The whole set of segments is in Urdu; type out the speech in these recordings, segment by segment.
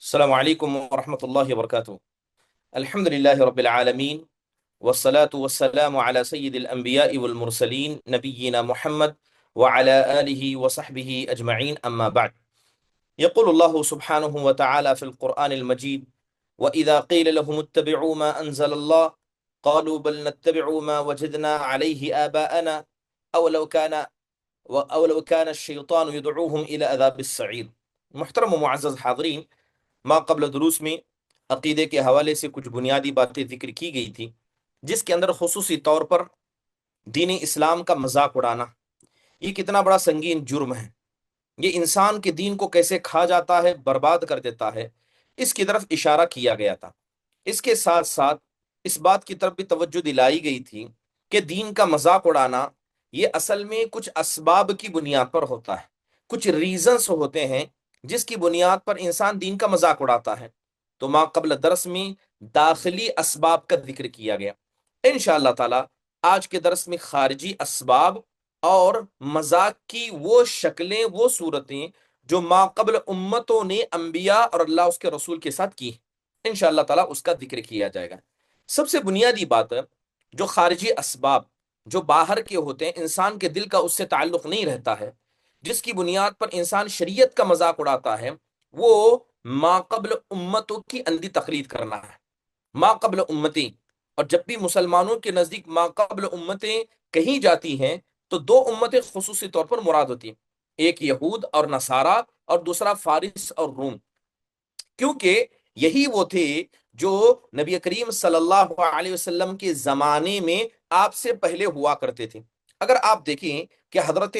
السلام علیکم ورحمۃ اللہ وبرکاتہ۔ الحمد للہ رب العالمین، والصلاة والسلام على سید الانبیاء والمرسلین نبینا محمد وعلى آلہ وصحبہ اجمعین، اما بعد۔ یقول اللہ سبحانہ وتعالی فی القرآن المجید: وَإِذَا قِيلَ لَهُمُ اتَّبِعُوا مَا أَنزَلَ اللَّهُ قَالُوا بَلْ نَتَّبِعُ مَا وَجَدْنَا عَلَيْهِ آبَاءَنَا أَوْ لَوْ كَانَ الشَّيْطَانُ يَدْعُوهُمْ إِلَى عَذَابِ السَّعِيرِ۔ محترم و معزز حاضرین، ما قبل دروس میں عقیدے کے حوالے سے کچھ بنیادی باتیں ذکر کی گئی تھی، جس کے اندر خصوصی طور پر دین اسلام کا مذاق اڑانا یہ کتنا بڑا سنگین جرم ہے، یہ انسان کے دین کو کیسے کھا جاتا ہے، برباد کر دیتا ہے، اس کی طرف اشارہ کیا گیا تھا۔ اس کے ساتھ ساتھ اس بات کی طرف بھی توجہ دلائی گئی تھی کہ دین کا مذاق اڑانا یہ اصل میں کچھ اسباب کی بنیاد پر ہوتا ہے، کچھ ریزنز ہوتے ہیں جس کی بنیاد پر انسان دین کا مذاق اڑاتا ہے۔ تو ما قبل درس میں داخلی اسباب کا ذکر کیا گیا۔ انشاءاللہ تعالی آج کے درس میں خارجی اسباب اور مذاق کی وہ شکلیں، وہ صورتیں جو ما قبل امتوں نے انبیاء اور اللہ اس کے رسول کے ساتھ کی، انشاءاللہ تعالی اس کا ذکر کیا جائے گا۔ سب سے بنیادی بات ہے، جو خارجی اسباب جو باہر کے ہوتے ہیں، انسان کے دل کا اس سے تعلق نہیں رہتا ہے، جس کی بنیاد پر انسان شریعت کا مذاق اڑاتا ہے، وہ ما قبل امتوں کی اندھی تقلید کرنا ہے۔ ما قبل امتیں، اور جب بھی مسلمانوں کے نزدیک ما قبل امتیں کہیں جاتی ہیں تو دو امتیں خصوصی طور پر مراد ہوتی ہیں، ایک یہود اور نصارہ اور دوسرا فارس اور روم، کیونکہ یہی وہ تھے جو نبی کریم صلی اللہ علیہ وسلم کے زمانے میں آپ سے پہلے ہوا کرتے تھے۔ اگر آپ دیکھیں کہ حضرت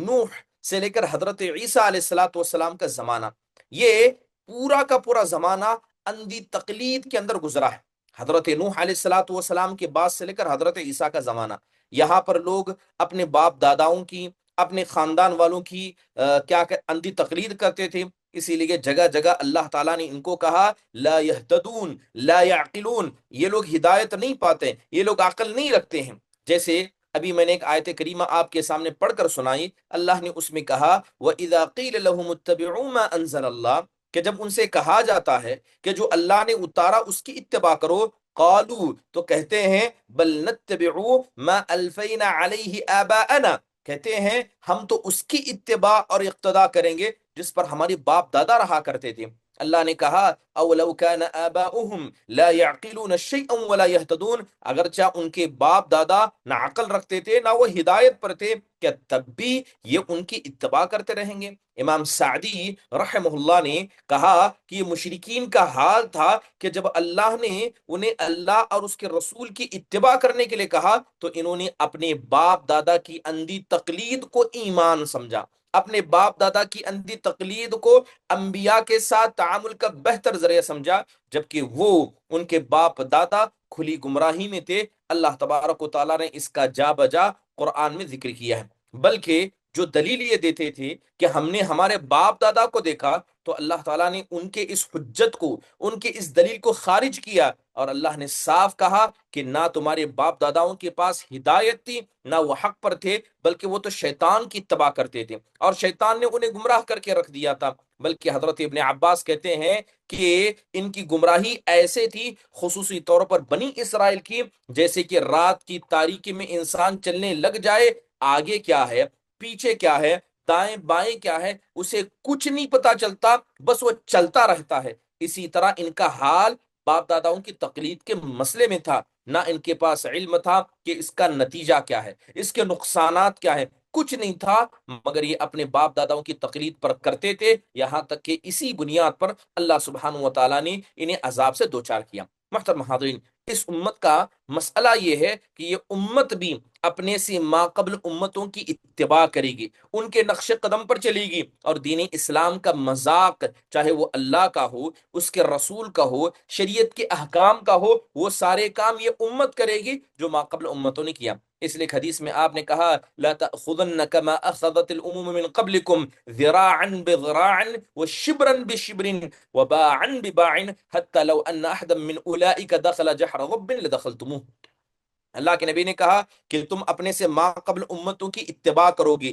نوح سے لے کر حضرت عیسیٰ علیہ الصلوۃ والسلام کا زمانہ، یہ پورا کا پورا زمانہ اندھی تقلید کے اندر گزرا ہے۔ حضرت نوح علیہ الصلوۃ والسلام کے بعد سے لے کر حضرت عیسیٰ کا زمانہ، یہاں پر لوگ اپنے باپ داداؤں کی، اپنے خاندان والوں کی اندھی تقلید کرتے تھے۔ اسی لیے جگہ جگہ اللہ تعالیٰ نے ان کو کہا لا یہتدون لا یعقلون، یہ لوگ ہدایت نہیں پاتے، یہ لوگ عقل نہیں رکھتے ہیں۔ جیسے ابھی میں نے ایک آیت کریمہ آپ کے سامنے پڑھ کر سنائی، اللہ نے اس میں کہا وَإِذَا قِيلَ لَهُمُ اتَّبِعُوا مَا أَنزَلَ اللَّهُ، کہ جب ان سے کہا جاتا ہے کہ جو اللہ نے اتارا اس کی اتباع کرو، قالوا، تو کہتے ہیں بل نتبع ما الفینا علیہ آباءنا، کہتے ہیں ہم تو اس کی اتباع اور اقتداء کریں گے جس پر ہمارے باپ دادا رہا کرتے تھے۔ اللہ نے کہا اولو کان آباؤہم لا يعقلون شیئا ولا يهتدون، اگرچہ ان کے باپ دادا نہ عقل رکھتے تھے نہ وہ ہدایت پر تھے، کیا تب بھی یہ ان کی اتباع کرتے رہیں گے؟ امام سعدی رحمہ اللہ نے کہا کہ یہ مشرکین کا حال تھا کہ جب اللہ نے انہیں اللہ اور اس کے رسول کی اتباع کرنے کے لیے کہا تو انہوں نے اپنے باپ دادا کی اندھی تقلید کو ایمان سمجھا، اپنے باپ دادا کی اندھی تقلید کو انبیاء کے ساتھ تعامل کا بہتر ذریعہ سمجھا، جبکہ وہ ان کے باپ دادا کھلی گمراہی میں تھے۔ اللہ تبارک و تعالیٰ نے اس کا جا بجا قرآن میں ذکر کیا ہے، بلکہ جو دلیل یہ دیتے تھے کہ ہم نے ہمارے باپ دادا کو دیکھا، تو اللہ تعالیٰ نے ان کے اس حجت کو، ان کے اس دلیل کو خارج کیا، اور اللہ نے صاف کہا کہ نہ تمہارے باپ داداؤں کے پاس ہدایت تھی، نہ وہ حق پر تھے، بلکہ وہ تو شیطان کی اتباع کرتے تھے، اور شیطان نے انہیں گمراہ کر کے رکھ دیا تھا۔ بلکہ حضرت ابن عباس کہتے ہیں کہ ان کی گمراہی ایسے تھی، خصوصی طور پر بنی اسرائیل کی، جیسے کہ رات کی تاریکی میں انسان چلنے لگ جائے، آگے کیا ہے، پیچھے کیا ہے، دائیں بائیں کیا ہے، اسے کچھ نہیں پتا چلتا، بس وہ چلتا رہتا ہے۔ اسی طرح ان کا حال باپ داداؤں کی تقلید کے مسئلے میں تھا، نہ ان کے پاس علم تھا کہ اس کا نتیجہ کیا ہے، اس کے نقصانات کیا ہے، کچھ نہیں تھا، مگر یہ اپنے باپ داداؤں کی تقلید پر کرتے تھے، یہاں تک کہ اسی بنیاد پر اللہ سبحانہ و تعالیٰ نے انہیں عذاب سے دوچار کیا۔ محترم حاضرین، اس امت کا مسئلہ یہ ہے کہ یہ امت بھی اپنے سے ما قبل امتوں کی اتباع کرے گی، ان کے نقش قدم پر چلے گی، اور دین اسلام کا مذاق، چاہے وہ اللہ کا ہو، اس کے رسول کا ہو، شریعت کے احکام کا ہو، وہ سارے کام یہ امت کرے گی جو ما قبل امتوں نے کیا۔ اس لیے حدیث میں آپ نے کہا لا تأخذن كما اخذت الامم من قبلكم ذراعا بذراع وشبرا بشبر وباعا بباع حتى لو ان احدا من اولئك دخل جحر رب لدخلتموه۔ اللہ کے نبی نے کہا کہ تم اپنے سے ما قبل امتوں کی اتباع کرو گے،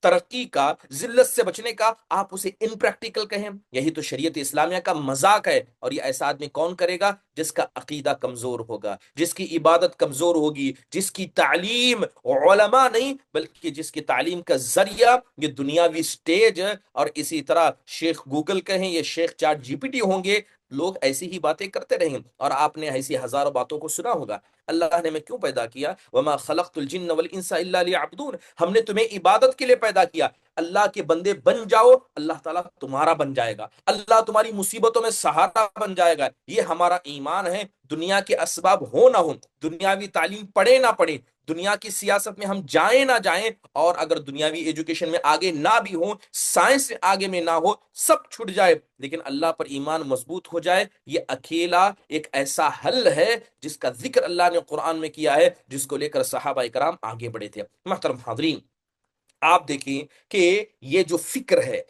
ترقی کا، ذلت سے بچنے کا، آپ اسے ان پریکٹیکل کہیں۔ یہی تو شریعت اسلامیہ کا مذاق ہے۔ اور یہ ایسا آدمی کون کرے گا؟ جس کا عقیدہ کمزور ہوگا، جس کی عبادت کمزور ہوگی، جس کی تعلیم علماء نہیں بلکہ جس کی تعلیم کا ذریعہ یہ دنیاوی سٹیج، اور اسی طرح شیخ گوگل کہیں یا شیخ چاٹ جی پی ٹی ہوں گے، لوگ ایسی ہی باتیں کرتے رہیں گے۔ اور آپ نے ایسی ہزاروں باتوں کو سنا ہوگا، اللہ نے ہمیں کیوں پیدا کیا؟ وما خلقت الجن والانس الا ليعبدون، ہم نے تمہیں عبادت کے لیے پیدا کیا۔ اللہ کے بندے بن جاؤ، اللہ تعالیٰ تمہارا بن جائے گا، اللہ تمہاری مصیبتوں میں سہارا بن جائے گا۔ یہ ہمارا ایمان ہے۔ دنیا کے اسباب ہو نہ ہو، دنیاوی تعلیم پڑھے نہ پڑھے، دنیا کی سیاست میں ہم جائیں نہ جائیں، اور اگر دنیاوی ایجوکیشن میں آگے نہ بھی ہوں، سائنس میں آگے میں نہ ہو، سب چھٹ جائے لیکن اللہ پر ایمان مضبوط ہو جائے، یہ اکیلا ایک ایسا حل ہے جس کا ذکر اللہ نے قرآن میں کیا ہے، جس کو لے کر صحابہ کرام آگے بڑھے تھے۔ محترم حاضرین، آپ دیکھیں کہ یہ جو فکر ہے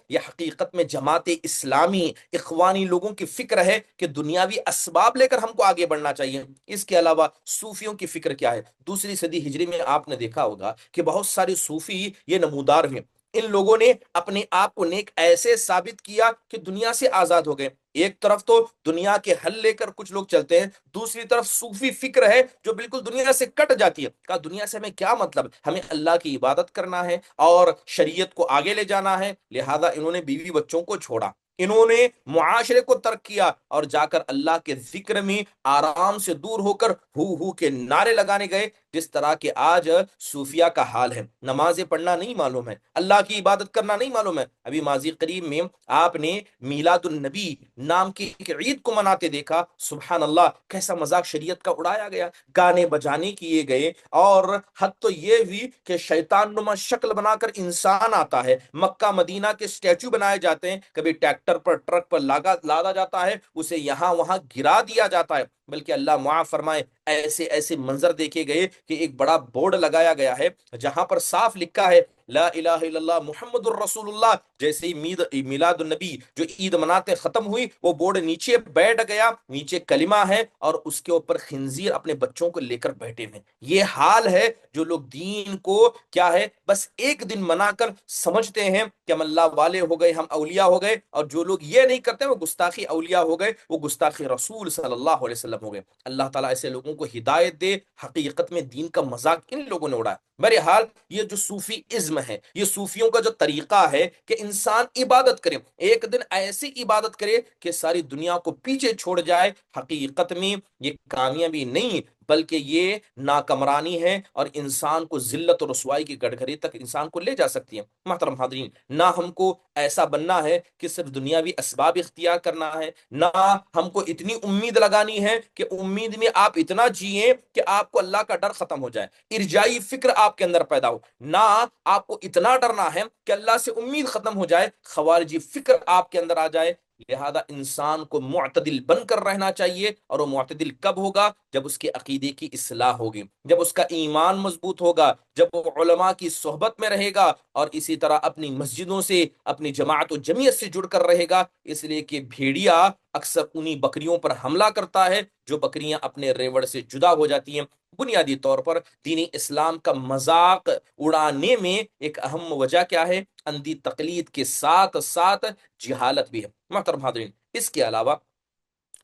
یہ حقیقت میں جماعت اسلامی اخوانی لوگوں کی فکر ہے کہ دنیاوی اسباب لے کر ہم کو آگے بڑھنا چاہیے۔ اس کے علاوہ صوفیوں کی فکر کیا ہے؟ دوسری صدی ہجری میں آپ نے دیکھا ہوگا کہ بہت سارے صوفی یہ نمودار ہیں، ان لوگوں نے اپنے آپ کو نیک ایسے ثابت کیا کہ دنیا سے آزاد ہو گئے۔ ایک طرف تو دنیا کے حل لے کر کچھ لوگ چلتے ہیں، دوسری طرف صوفی فکر ہے جو بالکل دنیا سے کٹ جاتی ہے۔ کہا دنیا سے ہمیں کیا مطلب، ہمیں اللہ کی عبادت کرنا ہے اور شریعت کو آگے لے جانا ہے۔ لہذا انہوں نے بیوی بچوں کو چھوڑا، انہوں نے معاشرے کو ترک کیا، اور جا کر اللہ کے ذکر میں آرام سے دور ہو کر ہو کے نعرے لگانے گئے۔ جس طرح کہ آج صوفیہ کا حال ہے، نمازیں پڑھنا نہیں معلوم ہے، اللہ کی عبادت کرنا نہیں معلوم ہے۔ ابھی ماضی قریب میں آپ نے میلاد النبی نام کی ایک عید کو مناتے دیکھا، سبحان اللہ، کیسا مذاق شریعت کا اڑایا گیا، گانے بجانے کیے گئے، اور حد تو یہ ہوئی کہ شیطان نما شکل بنا کر انسان آتا ہے، مکہ مدینہ کے سٹیچو بنائے جاتے ہیں، کبھی ٹریکٹر پر ٹرک پر لادا جاتا ہے، اسے یہاں وہاں گرا دیا جاتا ہے۔ بلکہ اللہ معاف فرمائے، ایسے ایسے منظر دیکھے گئے کہ ایک بڑا بورڈ لگایا گیا ہے جہاں پر صاف لکھا ہے لا الہ الا اللہ محمد الرسول اللہ۔ جیسے ہی میلاد النبی جو عید مناتے ختم ہوئی، وہ بورڈ نیچے بیٹھ گیا، نیچے کلمہ ہے اور اس کے اوپر خنزیر اپنے بچوں کو لے کر بیٹھے ہوئے۔ یہ حال ہے جو لوگ دین کو کیا ہے بس ایک دن منا کر سمجھتے ہیں کہ ہم اللہ والے ہو گئے، ہم اولیاء ہو گئے، اور جو لوگ یہ نہیں کرتے وہ گستاخی اولیاء ہو گئے، وہ گستاخی رسول صلی اللہ علیہ وسلم ہو گئے۔ اللہ تعالیٰ ایسے لوگوں کو ہدایت دے۔ حقیقت میں دین کا مذاق ان لوگوں نے اڑایا۔ بہرحال یہ جو صوفی ازم ہے، یہ صوفیوں کا جو طریقہ ہے کہ انسان عبادت کرے، ایک دن ایسی عبادت کرے کہ ساری دنیا کو پیچھے چھوڑ جائے، حقیقت میں یہ کامیابی نہیں بلکہ یہ ناکمرانی ہے، اور انسان کو ذلت و رسوائی کی گڑگھڑی تک انسان کو لے جا سکتی ہے۔ محترم حاضرین، نہ ہم کو ایسا بننا ہے کہ صرف دنیاوی اسباب اختیار کرنا ہے، نہ ہم کو اتنی امید لگانی ہے کہ امید میں آپ اتنا جئیں کہ آپ کو اللہ کا ڈر ختم ہو جائے، ارجائی فکر آپ کے اندر پیدا ہو، نہ آپ کو اتنا ڈرنا ہے کہ اللہ سے امید ختم ہو جائے، خوارجی فکر آپ کے اندر آ جائے۔ لہذا انسان کو معتدل بن کر رہنا چاہیے، اور وہ معتدل کب ہوگا؟ جب اس کے عقیدے کی اصلاح ہوگی، جب اس کا ایمان مضبوط ہوگا، جب وہ علماء کی صحبت میں رہے گا، اور اسی طرح اپنی مسجدوں سے، اپنی جماعت و جمعیت سے جڑ کر رہے گا۔ اس لیے کہ بھیڑیا اکثر انہی بکریوں پر حملہ کرتا ہے جو بکریاں اپنے ریوڑ سے جدا ہو جاتی ہیں۔ بنیادی طور پر دین اسلام کا مذاق اڑانے میں ایک اہم وجہ کیا ہے؟ اندھی تقلید کے ساتھ ساتھ جہالت بھی ہے۔ محترم حاضرین، اس کے علاوہ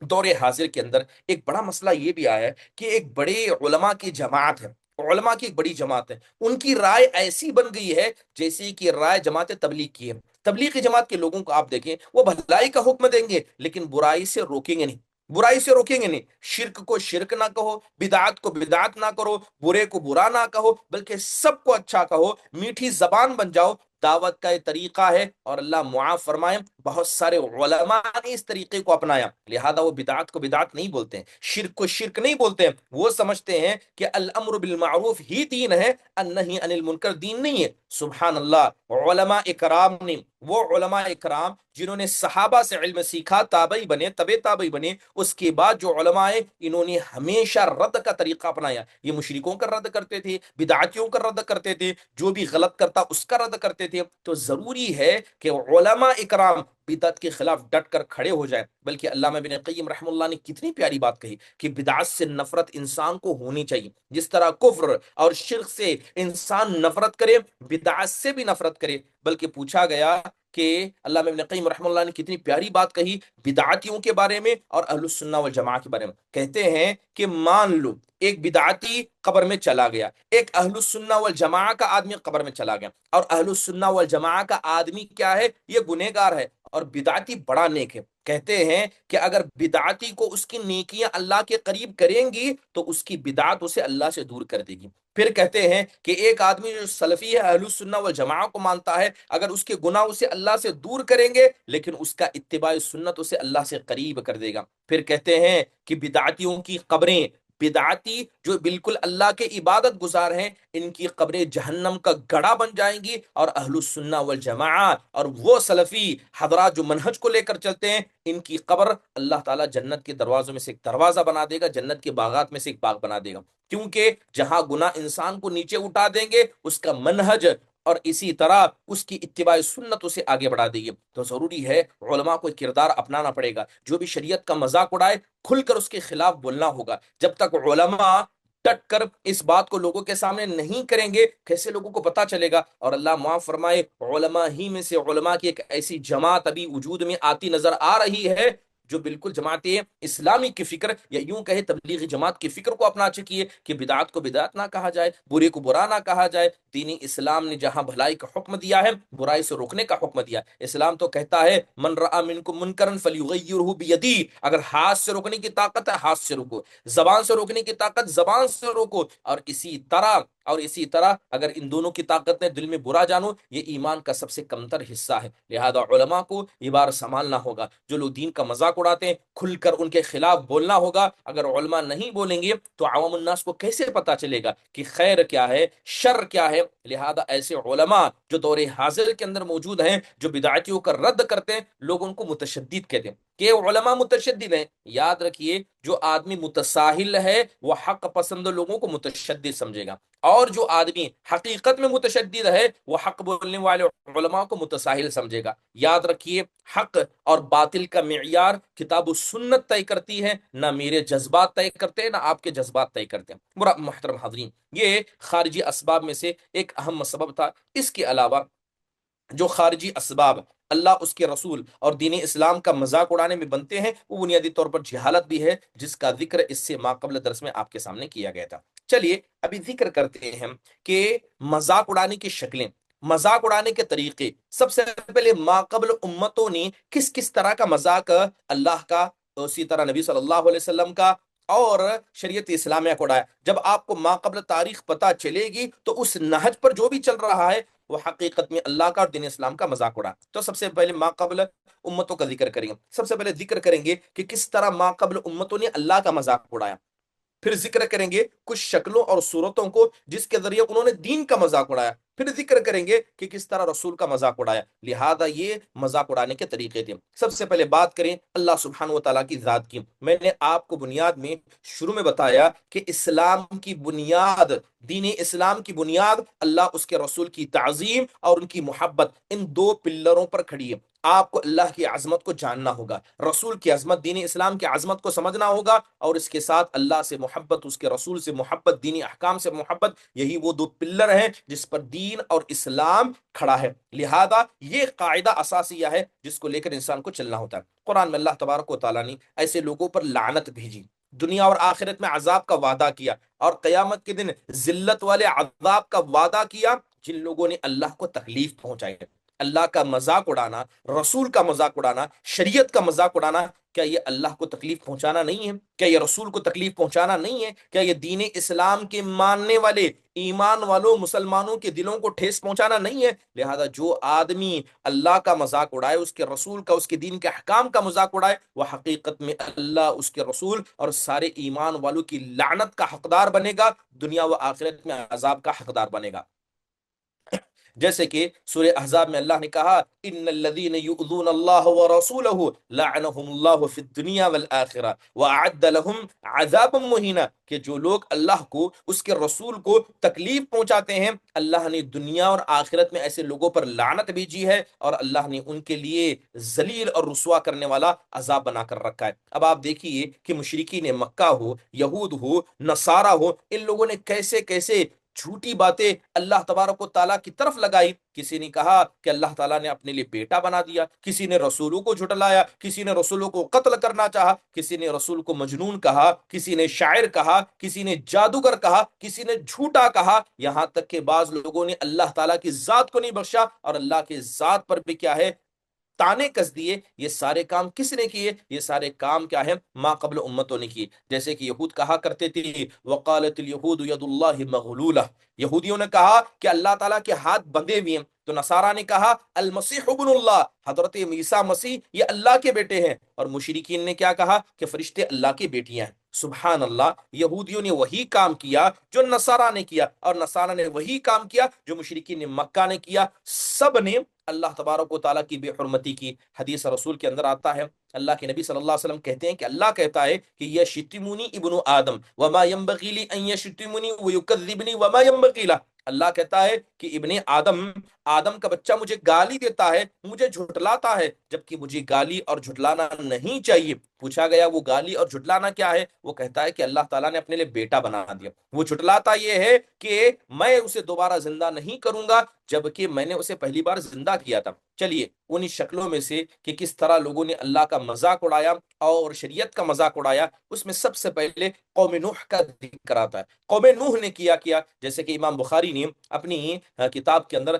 دور حاضر کے اندر ایک بڑا مسئلہ یہ بھی آیا ہے کہ ایک بڑے علماء کی جماعت ہے، علماء کی ایک بڑی جماعت ہے، ان کی رائے ایسی بن گئی ہے جیسے کہ رائے جماعت تبلیغ کی ہے۔ تبلیغی جماعت کے لوگوں کو آپ دیکھیں، وہ بھلائی کا حکم دیں گے لیکن برائی سے روکیں گے نہیں، برائی سے روکیں گے نہیں۔ شرک کو شرک نہ کہو، بدعت کو بدعت نہ کرو، برے کو برا نہ کہو، بلکہ سب کو اچھا کہو، میٹھی زبان بن جاؤ۔ دعوت کا یہ طریقہ ہے، اور اللہ معاف فرمائے بہت سارے علماء نے اس طریقے کو اپنایا، لہذا وہ بدعت کو بدعت نہیں بولتے ہیں، شرک کو شرک نہیں بولتے ہیں، وہ سمجھتے ہیں کہ الامر بالمعروف ہی دین ہے، النہی عن المنکر دین نہیں ہے۔ سبحان اللہ، علماء اکرام نے، وہ علماء اکرام جنہوں نے صحابہ سے علم سیکھا، تابعی بنے، تبع تابعی بنے، اس کے بعد جو علماء ہیں انہوں نے ہمیشہ رد کا طریقہ اپنایا. یہ مشرکوں کا رد کرتے تھے، بدعتیوں کا رد کرتے تھے، جو بھی غلط کرتا اس کا رد کرتے تھے. تو ضروری ہے کہ علماء اکرام بدعت کے خلاف ڈٹ کر کھڑے ہو جائیں. بلکہ علامہ ابن قیم رحم اللہ نے کتنی پیاری بات کہی کہ بدعت سے نفرت انسان کو ہونی چاہیے. جس طرح کفر اور شرک سے انسان نفرت کرے، بدعت سے بھی نفرت کرے. بلکہ پوچھا گیا کہ علامہ ابن قیم رحم اللہ نے کتنی پیاری بات کہی بدعتیوں کے بارے میں اور اہل السنہ والجماعہ کے بارے میں. کہتے ہیں کہ مان لو ایک بدعتی قبر میں چلا گیا، ایک اہل السنہ والجماعہ کا آدمی قبر میں چلا گیا، اور اہل السنہ والجماعہ کا آدمی کیا ہے؟ یہ گنہگار ہے، اور بدعتی بڑا نیک ہے. کہتے ہیں کہ اگر بدعتی کو اس کی نیکیاں اللہ کے قریب کریں گی تو اس کی بدعت اسے اللہ سے دور کر دے گی. پھر کہتے ہیں کہ ایک آدمی جو سلفی ہے، اہل السنہ والجماعہ کو مانتا ہے، اگر اس کے گناہ اسے اللہ سے دور کریں گے لیکن اس کا اتباع سنت اسے اللہ سے قریب کر دے گا. پھر کہتے ہیں کہ بدعتیوں کی قبریں، بدعتی جو بالکل اللہ کے عبادت گزار ہیں، ان کی قبریں جہنم کا گڑھا بن جائیں گی، اور اہل السنہ والجماعہ اور وہ سلفی حضرات جو منہج کو لے کر چلتے ہیں، ان کی قبر اللہ تعالیٰ جنت کے دروازوں میں سے ایک دروازہ بنا دے گا، جنت کے باغات میں سے ایک باغ بنا دے گا. کیونکہ جہاں گناہ انسان کو نیچے اٹھا دیں گے، اس کا منہج اور اسی طرح اس کی اتباع سنت اسے آگے بڑھا دے گی. تو ضروری ہے علماء کو ایک کردار اپنانا پڑے گا. جو بھی شریعت کا مذاق اڑائے کھل کر اس کے خلاف بولنا ہوگا. جب تک علماء ڈٹ کر اس بات کو لوگوں کے سامنے نہیں کریں گے، کیسے لوگوں کو پتا چلے گا؟ اور اللہ معاف فرمائے، علماء ہی میں سے علماء کی ایک ایسی جماعت ابھی وجود میں آتی نظر آ رہی ہے جو بالکل جماعت اسلامی کی فکر، یا یوں کہے تبلیغی جماعت کی فکر کو اپنا چکی ہے کہ بدعت کو بدعت نہ کہا جائے، برے کو برا نہ کہا جائے. دینی اسلام نے جہاں بھلائی کا حکم دیا ہے، برائی سے روکنے کا حکم دیا. اسلام تو کہتا ہے من رأى منکم منکرا فلیغیرہ بیدی، اگر ہاتھ سے روکنے کی طاقت ہے ہاتھ سے روکو، زبان سے روکنے کی طاقت زبان سے روکو، اور اسی طرح اگر ان دونوں کی طاقت نے دل میں برا جانو، یہ ایمان کا سب سے کمتر حصہ ہے. لہذا علماء کو یہ بار سنبھالنا ہوگا. جو لوگ دین کا مذاق اڑاتے ہیں کھل کر ان کے خلاف بولنا ہوگا. اگر علماء نہیں بولیں گے تو عوام الناس کو کیسے پتا چلے گا کہ خیر کیا ہے، شر کیا ہے؟ لہذا ایسے علماء جو دور حاضر کے اندر موجود ہیں، جو بدعتیوں کا رد کرتے ہیں، لوگ ان کو متشدد کہتے ہیں کہ علماء متشدد ہیں. یاد رکھیے، جو آدمی متساہل ہے وہ حق پسند لوگوں کو متشدد سمجھے گا، اور جو آدمی حقیقت میں متشدد ہے وہ حق بولنے والے علماء کو متساہل سمجھے گا. یاد رکھیے، حق اور باطل کا معیار کتاب و سنت طے کرتی ہے، نہ میرے جذبات طے کرتے ہیں، نہ آپ کے جذبات طے کرتے ہیں. محترم حاضرین، یہ خارجی اسباب میں سے ایک اہم سبب تھا. اس کے علاوہ جو خارجی اسباب اللہ، اس کے رسول اور دین اسلام کا مذاق اڑانے میں بنتے ہیں، وہ بنیادی طور پر جہالت بھی ہے، جس کا ذکر اس سے ماقبل درس میں آپ کے سامنے کیا گیا تھا. چلیے ابھی ذکر کرتے ہیں کہ مذاق اڑانے کی شکلیں، مذاق اڑانے کے طریقے. سب سے پہلے ماقبل امتوں نے کس کس طرح کا مذاق اللہ کا، اسی طرح نبی صلی اللہ علیہ وسلم کا اور شریعت اسلامیہ کو اڑایا. جب آپ کو ماقبل تاریخ پتہ چلے گی تو اس نہج پر جو بھی چل رہا ہے وہ حقیقت میں اللہ کا اور دین اسلام کا مذاق اڑا. تو سب سے پہلے ماقبل امتوں کا ذکر کریں گے. سب سے پہلے ذکر کریں گے کہ کس طرح ماقبل امتوں نے اللہ کا مذاق اڑایا. پھر ذکر کریں گے کچھ شکلوں اور صورتوں کو جس کے ذریعے انہوں نے دین کا مذاق اڑایا. پھر ذکر کریں گے کہ کس طرح رسول کا مذاق اڑایا. لہذا یہ مذاق اڑانے کے طریقے تھے. سب سے پہلے بات کریں اللہ سبحانہ و تعالیٰ کی ذات کی. میں نے آپ کو بنیاد میں شروع میں بتایا کہ اسلام کی بنیاد، دین اسلام کی بنیاد اللہ، اس کے رسول کی تعظیم اور ان کی محبت، ان دو پلروں پر کھڑی ہے. آپ کو اللہ کی عظمت کو جاننا ہوگا، رسول کی عظمت، دین اسلام کی عظمت کو سمجھنا ہوگا، اور اس کے ساتھ اللہ سے محبت، اس کے رسول سے محبت، دینی احکام سے محبت. یہی وہ دو پلر ہیں جس پر دین اور اسلام کھڑا ہے. لہذا یہ قاعدہ اساسیہ ہے جس کو لے کر انسان کو چلنا ہوتا ہے. قرآن میں اللہ تبارک و تعالیٰ نے ایسے لوگوں پر لعنت بھیجی، دنیا اور آخرت میں عذاب کا وعدہ کیا، اور قیامت کے دن ذلت والے عذاب کا وعدہ کیا جن لوگوں نے اللہ کو تکلیف پہنچائی. اللہ کا مذاق اڑانا، رسول کا مذاق اڑانا، شریعت کا مذاق اڑانا، کیا یہ اللہ کو تکلیف پہنچانا نہیں ہے؟ کیا یہ رسول کو تکلیف پہنچانا نہیں ہے؟ کیا یہ دین اسلام کے ماننے والے ایمان والوں مسلمانوں کے دلوں کو ٹھیس پہنچانا نہیں ہے؟ لہذا جو آدمی اللہ کا مذاق اڑائے، اس کے رسول کا، اس کے دین کے احکام کا مذاق اڑائے، وہ حقیقت میں اللہ، اس کے رسول اور سارے ایمان والوں کی لعنت کا حقدار بنے گا، دنیا و آخرت میں عذاب کا حقدار بنے گا. جیسے کہ سورہ احزاب میں اللہ نے کہا ان الذین یؤذون اللہ ورسولہ لعنهم اللہ فی الدنیا والآخرہ واعد لهم عذابا مہینا، کہ جو لوگ اللہ کو اس کے رسول کو تکلیف پہنچاتے ہیں اللہ نے دنیا اور آخرت میں ایسے لوگوں پر لعنت بھیجی ہے، اور اللہ نے ان کے لیے ذلیل اور رسوا کرنے والا عذاب بنا کر رکھا ہے۔ اب آپ دیکھیے کہ مشرکین مکہ ہو، یہود ہو، نصارہ ہو، ان لوگوں نے کیسے کیسے جھوٹی باتیں اللہ تبارک و تعالیٰ کی طرف لگائی۔ کسی نے کہا کہ اللہ تعالیٰ نے اپنے لیے بیٹا بنا دیا، کسی نے رسولوں کو جھٹلایا، کسی نے رسولوں کو قتل کرنا چاہا، کسی نے رسول کو مجنون کہا، کسی نے شاعر کہا، کسی نے جادوگر کہا، کسی نے جھوٹا کہا، یہاں تک کہ بعض لوگوں نے اللہ تعالیٰ کی ذات کو نہیں بخشا اور اللہ کی ذات پر بھی کیا ہے، تانے کس دیے۔ یہ سارے کام کس نے کیے؟ یہ سارے کام کیا ہے؟ ما قبل امتوں نے کیے۔ جیسے کہ یہود کہا کرتے تھے وقالت الیہود ید اللہ مغلولہ، یہودیوں نے کہا کہ اللہ تعالیٰ کے ہاتھ بندھے ہوئے ہیں، تو نصارہ نے کہا المسیح ابن اللہ، حضرت عیسیٰ مسیح یہ اللہ کے بیٹے ہیں، اور مشرکین نے کیا کہا کہ فرشتے اللہ کی بیٹیاں ہیں۔ سبحان اللہ، یہودیوں نے وہی کام کیا جو نصارہ نے کیا، اور نصارہ نے وہی کام کیا جو مشرکین مکہ نے کیا۔ سب نے اللہ تبارک و تعالیٰ کی بے حرمتی کی۔ حدیث رسول کے اندر آتا ہے، اللہ کے نبی صلی اللہ علیہ وسلم کہتے ہیں کہ اللہ کہتا ہے کہ یشتمونی ابن آدم وما ينبغي لي ان يشتمني ويكذبني وما ينبغي له، اللہ کہتا ہے کہ ابن آدم، آدم کا بچہ مجھے گالی دیتا ہے، مجھے جھٹلاتا ہے، جبکہ مجھے گالی اور جھٹلانا نہیں چاہیے۔ پوچھا گیا وہ گالی اور جھٹلانا کیا ہے؟ وہ کہتا ہے کہ اللہ تعالیٰ نے اپنے لیے بیٹا بنا دیا۔ وہ جھٹلاتا یہ ہے کہ میں اسے دوبارہ زندہ نہیں کروں گا جبکہ میں نے اسے پہلی بار زندہ کیا تھا۔ چلیے ان شکلوں میں سے کہ کس طرح لوگوں نے اللہ کا مذاق اڑایا اور شریعت کا مذاق اڑایا، اس میں سب سے پہلے قوم نوح کا ذکر آتا ہے۔ قوم نوح نے کیا جیسے کہ امام بخاری نے اپنی کتاب کے اندر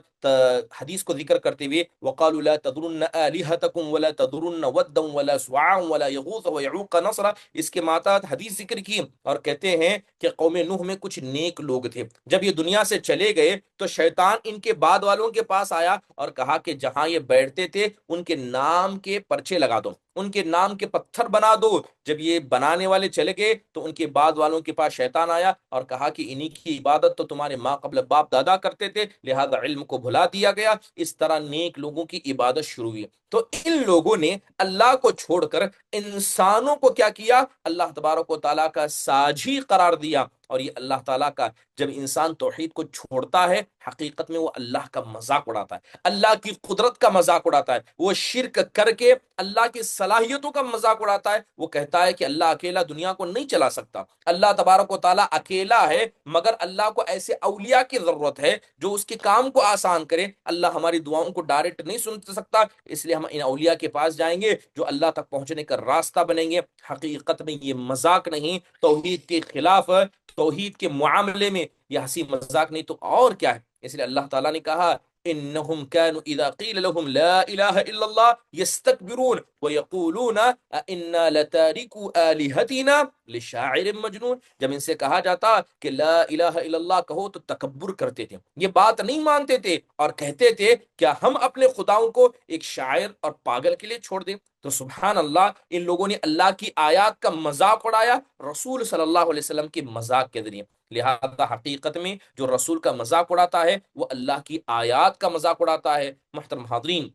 حدیث کو ذکر کرتے ہوئے وقالوا لا تذرن آلهتكم ولا تذرن ودا ولا سواعا ولا يغوث ويعوق نصرا، اس کے ماتحت حدیث ذکر کی اور کہتے ہیں کہ قوم نوح میں کچھ نیک لوگ تھے، جب یہ دنیا سے چلے گئے تو شیطان ان کے بعد والوں کے پاس آیا اور کہا کہ جہاں یہ بیٹھتے تھے ان کے نام کے پرچے لگا دو، ان کے نام کے پتھر بنا دو۔ جب یہ بنانے والے چلے گئے تو ان کے بعد والوں کے پاس شیطان آیا اور کہا کہ انہی کی عبادت تو تمہارے ماں قبل باپ دادا کرتے تھے، لہذا علم کو بھلا دیا گیا۔ اس طرح نیک لوگوں کی عبادت شروع ہوئی، تو ان لوگوں نے اللہ کو چھوڑ کر انسانوں کو کیا کیا؟ اللہ تبارک و تعالیٰ کا ساجی قرار دیا۔ اور یہ اللہ تعالیٰ کا، جب انسان توحید کو چھوڑتا ہے حقیقت میں وہ اللہ کا مذاق اڑاتا ہے، اللہ کی قدرت کا مذاق اڑاتا ہے، وہ شرک کر کے اللہ کی صلاحیتوں کا مذاق اڑاتا ہے۔ وہ کہتا ہے کہ اللہ اکیلا دنیا کو نہیں چلا سکتا، اللہ تبارک و تعالیٰ اکیلا ہے، مگر اللہ کو ایسے اولیاء کی ضرورت ہے جو اس کے کام کو آسان کرے۔ اللہ ہماری دعاؤں کو ڈائریکٹ نہیں سن سکتا، اس لیے ہم ان اولیاء کے پاس جائیں گے جو اللہ تک پہنچنے کا راستہ بنیں گے۔ حقیقت میں یہ مذاق نہیں، توحید کے خلاف، توحید کے معاملے میں یہ ہنسی مذاق نہیں تو اور کیا ہے۔ اس لیے اللہ تعالیٰ نے کہا انہم كانوا اذا قیل لهم لا الہ الا اللہ یستکبرون ویقولون انا لتارکو آلہتنا لشاعر مجنون، جب ان سے کہا جاتا کہ لا الہ الا اللہ کہو تو تکبر کرتے تھے، یہ بات نہیں مانتے تھے اور کہتے تھے کیا ہم اپنے خداؤں کو ایک شاعر اور پاگل کے لیے چھوڑ دیں۔ تو سبحان اللہ، ان لوگوں نے اللہ کی آیات کا مذاق اڑایا رسول صلی اللہ علیہ وسلم کے مذاق کے ذریعے۔ لہذا حقیقت میں جو رسول کا مذاق اڑاتا ہے وہ اللہ کی آیات کا مذاق اڑاتا ہے۔ محترم حاضرین،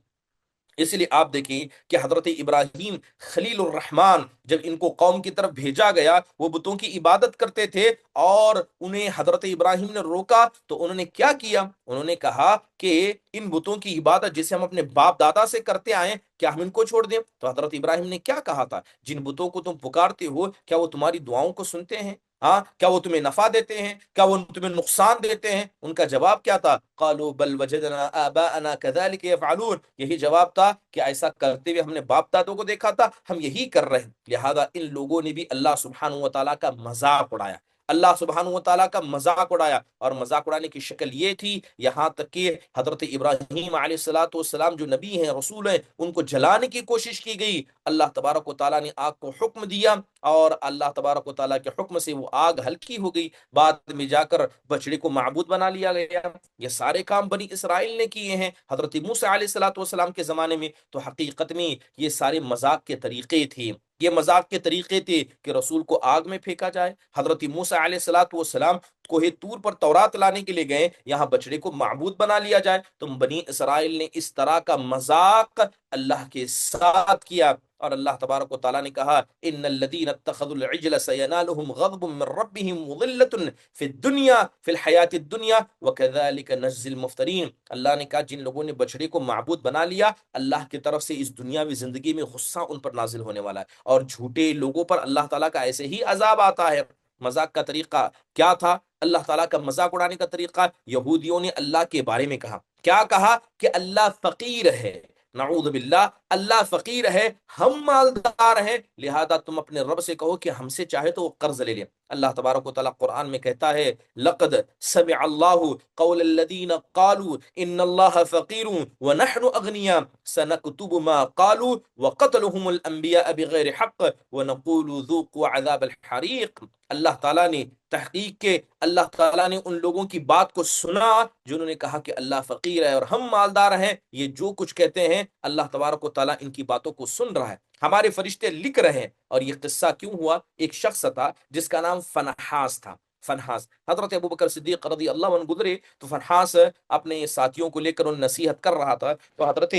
اس لیے آپ دیکھیں کہ حضرت ابراہیم خلیل الرحمن جب ان کو قوم کی طرف بھیجا گیا، وہ بتوں کی عبادت کرتے تھے اور انہیں حضرت ابراہیم نے روکا، تو انہوں نے کیا کیا؟ انہوں نے کہا کہ ان بتوں کی عبادت جسے ہم اپنے باپ دادا سے کرتے آئے کیا ہم ان کو چھوڑ دیں؟ تو حضرت ابراہیم نے کیا کہا تھا؟ جن بتوں کو تم پکارتے ہو کیا وہ تمہاری دعاؤں کو سنتے ہیں؟ ہاں، کیا وہ تمہیں نفع دیتے ہیں؟ کیا وہ تمہیں نقصان دیتے ہیں؟ ان کا جواب کیا تھا؟ قالوا بل وجدنا آباءنا كذلك يفعلون، یہی جواب تھا کہ ایسا کرتے ہوئے ہم نے باپ دادوں کو دیکھا تھا، ہم یہی کر رہے ہیں۔ لہذا ان لوگوں نے بھی اللہ سبحانہ و تعالیٰ کا مذاق اڑایا، اللہ سبحانہ و تعالیٰ کا مذاق اڑایا، اور مذاق اڑانے کی شکل یہ تھی یہاں تک کہ حضرت ابراہیم علیہ الصلوۃ والسلام جو نبی ہیں، رسول ہیں، ان کو جلانے کی کوشش کی گئی۔ اللہ تبارک و تعالیٰ نے آگ کو حکم دیا اور اللہ تبارک و تعالیٰ کے حکم سے وہ آگ ہلکی ہو گئی، بعد میں جا کر بچڑے کو معبود بنا لیا گیا۔ یہ سارے کام بنی اسرائیل نے کیے ہیں حضرت موسیٰ علیہ الصلوۃ والسلام کے زمانے میں۔ تو حقیقت میں یہ سارے مذاق کے طریقے تھے، یہ مذاق کے طریقے تھے کہ رسول کو آگ میں پھینکا جائے، حضرت موسیٰ علیہ الصلوۃ والسلام کوہ طور پر تورات لانے کے لیے گئے، یہاں بچڑے کو معبود بنا لیا جائے۔ تو بنی اسرائیل نے اس طرح کا مذاق اللہ کے ساتھ کیا، اور اللہ تبارک و تعالیٰ نے کہا ان الذین اتخذوا العجل سینالهم غضب من ربهم وذلۃ فی الدنیا فی الحیات الدنیا وکذالک نجزی المفترین۔ اللہ نے کہا جن لوگوں نے بچڑے کو معبود بنا لیا، اللہ کی طرف سے اس دنیاوی زندگی میں غصہ ان پر نازل ہونے والا ہے، اور جھوٹے لوگوں پر اللہ تعالیٰ کا ایسے ہی عذاب آتا ہے۔ مذاق کا طریقہ کیا تھا؟ اللہ تعالیٰ کا مذاق اڑانے کا طریقہ، یہودیوں نے اللہ کے بارے میں کہا، کیا کہا؟ کہ اللہ فقیر ہے، نعوذ باللہ، اللہ فقیر ہے، ہم مالدار ہیں، لہذا تم اپنے رب سے کہو کہ ہم سے چاہے تو وہ قرض لے لے۔ اللہ تبارک و تعالیٰ قرآن میں کہتا ہے لقد سمع اللہ قول الذین قالوا ان اللہ فقیر ونحن اغنیاء سنکتب ما قالوا وقتلهم الانبیاء بغیر حق ونقول ذوقوا عذاب الحریق۔ اللہ تعالیٰ نے تحقیق کے اللہ تعالیٰ نے ان لوگوں کی بات کو سنا جنہوں نے کہا کہ اللہ فقیر ہے اور ہم مالدار ہیں، یہ جو کچھ کہتے ہیں اللہ تبارک و تعالیٰ ان کی باتوں کو سن رہا ہے، ہمارے فرشتے لکھ رہے ہیں۔ اور یہ قصہ کیوں ہوا؟ ایک شخص تھا جس کا نام فنحاس تھا۔ فنحاس، حضرت ابوبکر صدیق رضی اللہ عنہ گزرے تو فنحاس اپنے ساتھیوں کو لے کر ان نصیحت کر رہا تھا، تو حضرت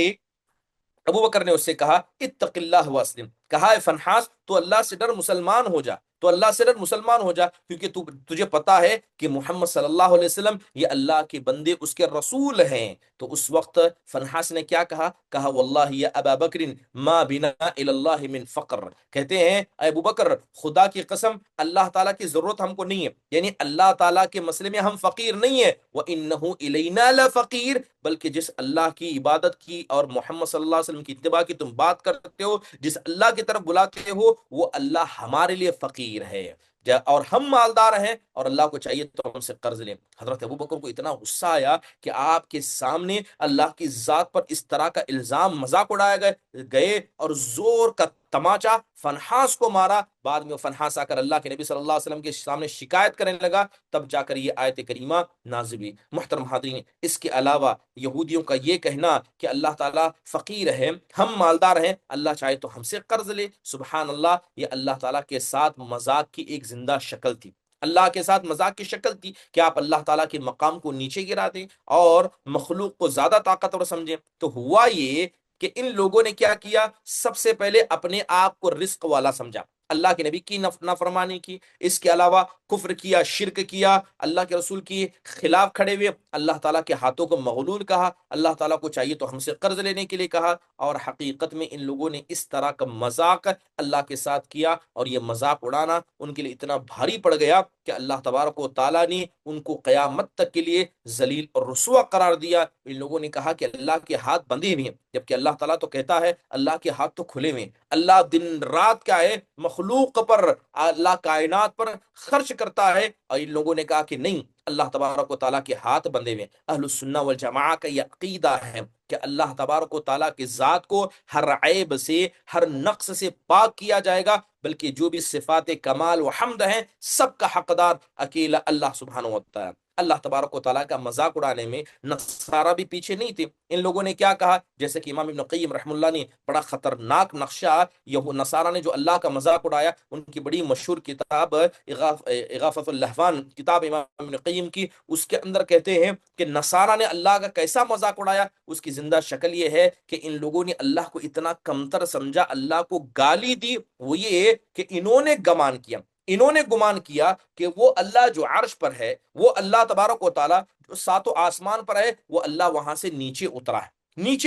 ابو بکر نے اس سے کہا اتق اللہ واسلم، کہا ہے فنحاس تو اللہ سے ڈر، مسلمان ہو جا، تو اللہ سے ڈر، مسلمان ہو جا، کیونکہ تجھے پتا ہے کہ محمد صلی اللہ علیہ وسلم یہ اللہ کے بندے، اس کے رسول ہیں۔ تو اس وقت فنحاس نے کیا کہا؟ کہا واللہ یا ابا بکر ما بنا الی اللہ من فقر، کہتے ہیں اے ابو بکر خدا کی قسم اللہ تعالیٰ کی ضرورت ہم کو نہیں ہے، یعنی اللہ تعالیٰ کے مسئلے میں ہم فقیر نہیں ہیں، وَإِنَّهُ إِلَيْنَا لَفَقِيرٌ، بلکہ جس اللہ کی عبادت کی اور محمد صلی اللہ علیہ وسلم کی اتباع کی تم بات کرتے ہو، جس اللہ کی طرف بلاتے ہو، وہ اللہ ہمارے لیے فقیر ہے اور ہم مالدار ہیں، اور اللہ کو چاہیے تو ہم سے قرض لیں۔ حضرت ابوبکر کو اتنا غصہ آیا کہ آپ کے سامنے اللہ کی ذات پر اس طرح کا الزام، مذاق اڑایا گئے اور زور کا تماچا فنحاس کو مارا۔ بعد میں فنحاس آ کر اللہ کے نبی صلی اللہ علیہ وسلم کے سامنے شکایت کرنے لگا، تب جا کر یہ آیت کریمہ نازل ہوئی۔ محترم حاضرین، اس کے علاوہ یہودیوں کا یہ کہنا کہ اللہ تعالیٰ فقیر ہے، ہم مالدار ہیں، اللہ چاہے تو ہم سے قرض لے، سبحان اللہ، یہ اللہ تعالیٰ کے ساتھ مذاق کی ایک زندہ شکل تھی۔ اللہ کے ساتھ مذاق کی شکل تھی کہ آپ اللہ تعالیٰ کے مقام کو نیچے گرا دیں اور مخلوق کو زیادہ طاقتور سمجھیں۔ تو ہوا یہ کہ ان لوگوں نے کیا کیا؟ سب سے پہلے اپنے آپ کو رزق والا سمجھا، اللہ کے نبی کی نافرمانی کی، اس کے علاوہ کفر کیا، شرک کیا، اللہ کے رسول کی خلاف کھڑے ہوئے، اللہ تعالیٰ کے ہاتھوں کو مغلول کہا، اللہ تعالیٰ کو چاہیے تو ہم سے قرض لینے کے لیے کہا، اور حقیقت میں ان لوگوں نے اس طرح کا مذاق اللہ کے ساتھ کیا، اور یہ مذاق اڑانا ان کے لیے اتنا بھاری پڑ گیا کہ اللہ تبارک و تعالیٰ نے ان کو قیامت تک کے لیے ذلیل اور رسوا قرار دیا۔ ان لوگوں نے کہا کہ اللہ کے ہاتھ بندھے ہوئے ہیں، جبکہ اللہ تعالیٰ تو کہتا ہے اللہ کے ہاتھ تو کھلے ہوئے ہیں، اللہ دن رات کیا ہے مخلوق پر، اللہ کائنات پر خرچ کرتا ہے، اور ان لوگوں نے کہا کہ نہیں، اللہ تبارک و تعالیٰ کے ہاتھ بندھے ہوئے ہیں۔ اہل السنہ والجماعہ کا یہ عقیدہ ہے کہ اللہ تبارک و تعالیٰ کی ذات کو ہر عیب سے، ہر نقص سے پاک کیا جائے گا، بلکہ جو بھی صفات کمال و حمد ہیں سب کا حقدار اکیلا اللہ سبحانہ و تعالیٰ۔ اللہ تبارک و تعالیٰ کا مذاق اڑانے میں نصارہ بھی پیچھے نہیں تھے۔ ان لوگوں نے کیا کہا؟ جیسے کہ امام ابن قیم رحمہ اللہ نے بڑا خطرناک نقشہ، یہ نصارہ نے جو اللہ کا مذاق اڑایا، ان کی بڑی مشہور کتاب اغاثۃ اللہفان، کتاب امام ابن قیم کی، اس کے اندر کہتے ہیں کہ نصارہ نے اللہ کا کیسا مذاق اڑایا۔ اس کی زندہ شکل یہ ہے کہ ان لوگوں نے اللہ کو اتنا کمتر سمجھا، اللہ کو گالی دی، وہ یہ کہ انہوں نے گمان کیا کہ وہ اللہ جو عرش پر ہے، وہ اللہ تبارک و تعالیٰ جو ساتوں آسمان پر ہے، وہ اللہ وہاں سے نیچے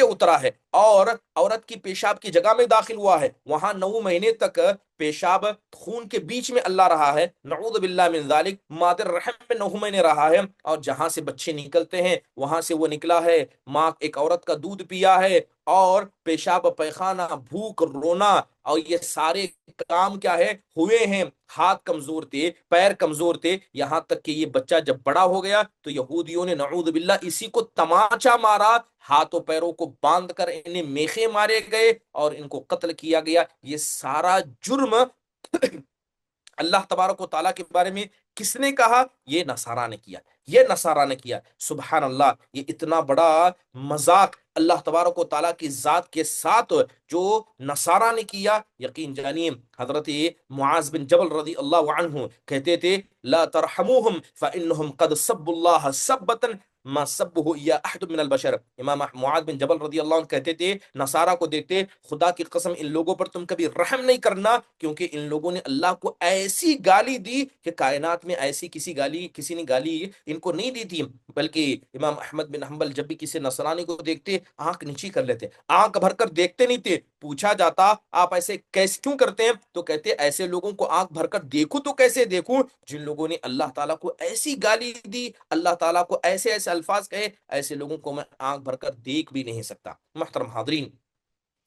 اترا ہے اور عورت کی پیشاب کی جگہ میں داخل ہوا ہے، وہاں 9 مہینے تک پیشاب خون کے بیچ میں اللہ رہا ہے، نعوذ باللہ من ذالک، مادر رحم میں 9 مہینے رہا ہے، اور جہاں سے بچے نکلتے ہیں وہاں سے وہ نکلا ہے، ماں ایک عورت کا دودھ پیا ہے، اور پیشاب پیخانہ، بھوک، رونا، اور یہ سارے کام کیا ہے ہوئے ہیں۔ ہاتھ کمزور تھے، پیر کمزور تھے، یہاں تک کہ یہ بچہ جب بڑا ہو گیا تو یہودیوں نے نعوذ باللہ اسی کو تماچا مارا، ہاتھوں پیروں کو باندھ کر انہیں میخے مارے گئے اور ان کو قتل کیا گیا۔ یہ سارا جرم اللہ تبارک و تعالیٰ کے بارے میں کس نے کہا؟ یہ نصارہ نے کیا، سبحان اللہ، یہ اتنا بڑا مذاق اللہ تبارک و تعالیٰ کی ذات کے ساتھ جو نصارہ نے کیا، یقین جانیے حضرت معاذ بن جبل رضی اللہ عنہ کہتے تھے لا ترحموہم فإنہم قد سبوا اللہ سبتا ما سبہ یا احد من البشر۔ امام معاذ بن جبل رضی اللہ عنہ کہتے تھے نصارہ کو دیکھتے خدا کی قسم ان لوگوں پر تم کبھی رحم نہیں کرنا، کیونکہ ان لوگوں نے اللہ کو ایسی گالی دی کہ کائنات میں ایسی کسی نے گالی ان کو نہیں دی تھی۔ بلکہ امام احمد بن حنبل جب بھی کسی نصرانی کو دیکھتے آنکھ نیچی کر لیتے، آنکھ بھر کر دیکھتے نہیں تھے۔ پوچھا جاتا آپ ایسے کیسے کیوں کرتے ہیں تو کہتے ایسے لوگوں کو آنکھ بھر کر دیکھوں تو کیسے دیکھوں جن لوگوں نے اللہ تعالیٰ کو ایسی گالی دی، اللہ تعالیٰ کو ایسے ایسے الفاظ کہے، ایسے لوگوں کو میں آنکھ بھر کر دیکھ بھی نہیں سکتا۔ محترم حاضرین،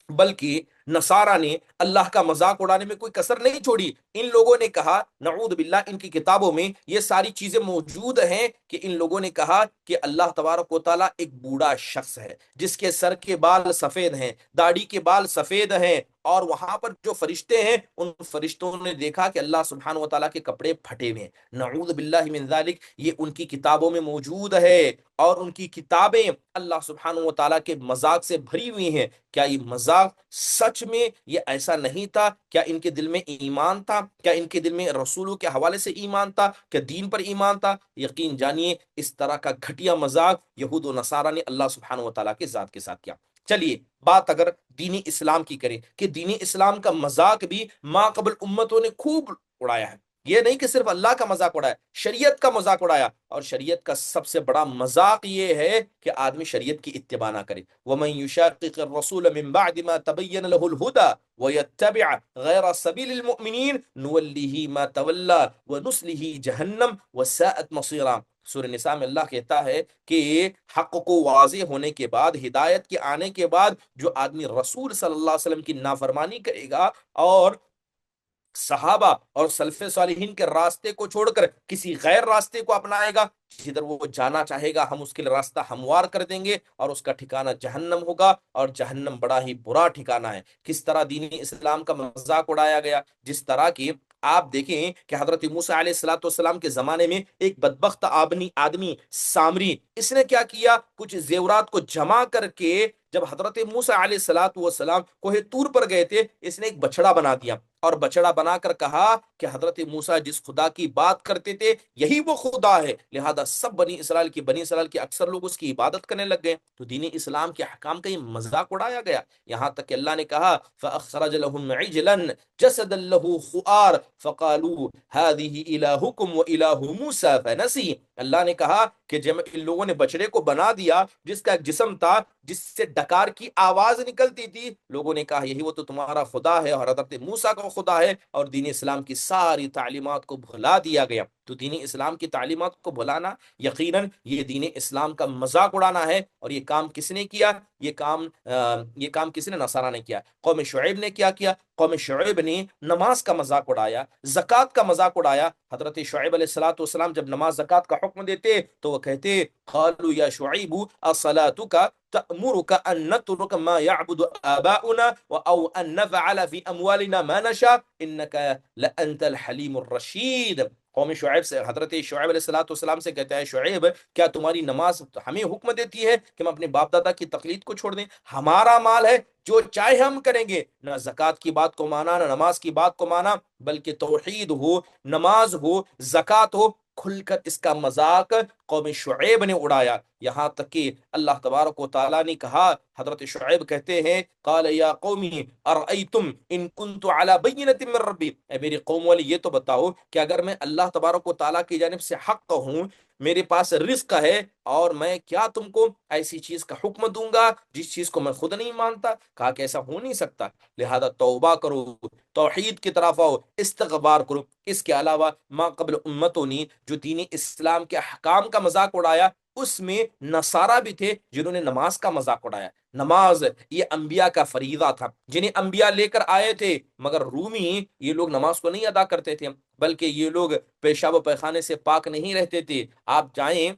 بلکہ نصارہ نے اللہ کا مذاق اڑانے میں کوئی کسر نہیں چھوڑی۔ ان لوگوں نے کہا نعوذ باللہ، ان کی کتابوں میں یہ ساری چیزیں موجود ہیں کہ ان لوگوں نے کہا کہ اللہ تبارک و تعالیٰ ایک بوڑھا شخص ہے جس کے سر کے بال سفید ہیں، داڑھی کے بال سفید ہیں، اور وہاں پر جو فرشتے ہیں ان فرشتوں نے دیکھا کہ اللہ سبحانہ و تعالیٰ کے کپڑے پھٹے ہوئے ہیں۔ نعوذ باللہ من ذالک، یہ ان کی کتابوں میں موجود ہے، اور ان کی کتابیں اللہ سبحانہ و تعالیٰ کے مذاق سے بھری ہوئی ہیں۔ کیا یہ مذاق سچ میں یہ ایسا نہیں تھا؟ کیا ان کے دل میں ایمان تھا؟ کیا ان کے دل میں رسولوں کے حوالے سے ایمان تھا؟ کیا دین پر ایمان تھا؟ یقین جانیے اس طرح کا گھٹیا مذاق یہود و نصارہ نے اللہ سبحانہ و تعالیٰ کے ذات کے ساتھ کیا۔ چلیے بات اگر دین اسلام کی کریں کہ دین اسلام کا مذاق بھی ما قبل امتوں نے خوب اڑایا ہے۔ یہ نہیں کہ صرف اللہ کا مذاق اڑایا، شریعت کا مذاق اڑایا، اور شریعت کا سب سے بڑا مذاق یہ ہے کہ آدمی شریعت کی اتباع نہ کرے۔ وَمَن يُشَاقِقِ الرَّسُولَ مِن بَعْدِ مَا تَبَيَّنَ لَهُ الْهُدَى وَيَتَّبِعْ غَيْرَ سَبِيلِ الْمُؤْمِنِينَ نُوَلِّهِ مَا تَوَلَّى وَنُصْلِهِ جَهَنَّمَ وَسَاءَتْ مَصِيرًا۔ سورہ نساء میں اللہ کہتا ہے کہ حق کو واضح ہونے کے بعد، ہدایت کے آنے کے بعد، جو آدمی رسول صلی اللہ علیہ وسلم کی نافرمانی کرے گا اور صحابہ اور سلف صالحین کے راستے کو چھوڑ کر کسی غیر راستے کو اپنائے گا، جدھر وہ جانا چاہے گا ہم اس کے لیے راستہ ہموار کر دیں گے، اور اس کا ٹھکانہ جہنم ہوگا، اور جہنم بڑا ہی برا ٹھکانہ ہے۔ کس طرح دین اسلام کا مذاق اڑایا گیا، جس طرح کی آپ دیکھیں کہ حضرت موسیٰ علیہ السلام کے زمانے میں ایک بدبخت آدمی سامری، اس نے کیا کیا، کچھ زیورات کو جمع کر کے جب حضرت موسیٰ علیہ السلام کوہ طور پر گئے تھے، اس نے ایک بچڑا بنا دیا، اور بچڑا بنا کر کہا کہ حضرت موسیٰ جس خدا کی بات کرتے تھے یہی وہ خدا ہے، لہذا سب بنی اسرائیل کے اکثر لوگ اس کی عبادت کرنے لگ گئے۔ تو دین اسلام کے احکام کا یہ مذاق اڑایا گیا، یہاں تک کہ اللہ نے کہا فَأَخْرَجَ لَهُمْ عِجْلًا جَسَدًا لَهُ خُوَارٌ فَقَالُوا هَذِهِ إِلَٰهُكُمْ وَإِلَٰهُ مُوسَىٰ فَنَسِيَ۔ اللہ نے کہا کہ جب ان لوگوں نے بچڑے کو بنا دیا جس کا ایک جسم تھا جس سے ڈکار کی آواز نکلتی تھی، لوگوں نے کہا یہی وہ تو تمہارا خدا ہے، اور حضرت موسیٰ کا خدا ہے، اور دین اسلام کی ساری تعلیمات کو بھلا دیا گیا۔ تو دین اسلام کی تعلیمات کو بھلانا یقیناً یہ دین اسلام کا مذاق اڑانا ہے، اور یہ کام کس نے کیا؟ یہ کام کس نے؟ نصارہ نے کیا۔ قوم شعیب نے کیا کیا؟ قوم شعیب نے نماز کا مذاق اڑایا، زکوٰۃ کا مذاق اڑایا۔ حضرت شعیب علیہ السلام جب نماز زکوٰۃ کا حکم دیتے تو وہ کہتے قالوا یا شعیب اصلاتک تأمرك أن نترك ما يعبد آباؤنا أو أن نفعل في أموالنا ما نشاء إنك لأنت الحليم الرشيد۔ قوم شعیب سے، حضرت شعیب علیہ السلام سے کہتا ہے شعیب کیا تمہاری نماز ہمیں حکم دیتی ہے کہ ہم اپنے باپ دادا کی تقلید کو چھوڑ دیں؟ ہمارا مال ہے، جو چاہے ہم کریں گے، نہ زکوٰۃ کی بات کو مانا، نہ نماز کی بات کو مانا، بلکہ توحید ہو، نماز ہو، زکوٰۃ ہو، کھل کر اس کا مذاق قوم شعیب نے اڑایا۔ یہاں تک کہ اللہ تبارک و تعالیٰ نے کہا، حضرت شعیب کہتے ہیں قال یا قومی ارأیتم ان کنت علی بینۃ من ربی، اے میری قوم والی یہ تو بتاؤ کہ اگر میں اللہ تبارک و تعالیٰ کی جانب سے حق ہوں، میرے پاس رزق ہے، اور میں کیا تم کو ایسی چیز کا حکم دوں گا جس چیز کو میں خود نہیں مانتا؟ کہا کہ ایسا ہو نہیں سکتا، لہذا توبہ کرو، توحید کی طرف آؤ، استغفار کرو۔ اس کے علاوہ ما قبل امتوں نے جو دین اسلام کے احکام کا مذاق اڑایا، اس میں نصارہ بھی تھے جنہوں نے نماز کا مذاق اڑایا۔ نماز یہ انبیاء کا فریضہ تھا جنہیں انبیاء لے کر آئے تھے، مگر رومی یہ لوگ نماز کو نہیں ادا کرتے تھے، بلکہ یہ لوگ پیشاب و پیخانے سے پاک نہیں رہتے تھے۔ آپ جائیں